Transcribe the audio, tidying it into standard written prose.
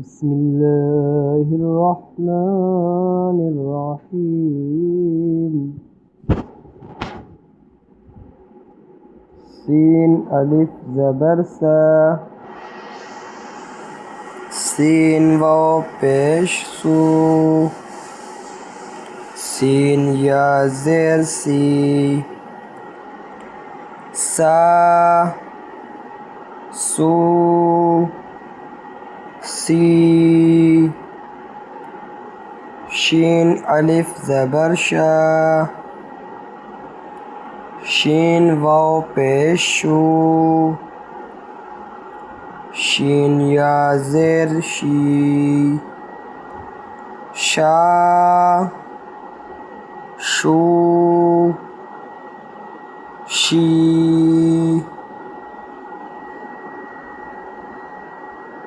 بسم الله الرحمن الرحيم. سين ألف زبر سا، سين واو پیش سو، سين یا زیر سی، سا سو سی، شين ألف زبر شا، شين واو پیش شو، شين یا زیر شی، شا شو شی.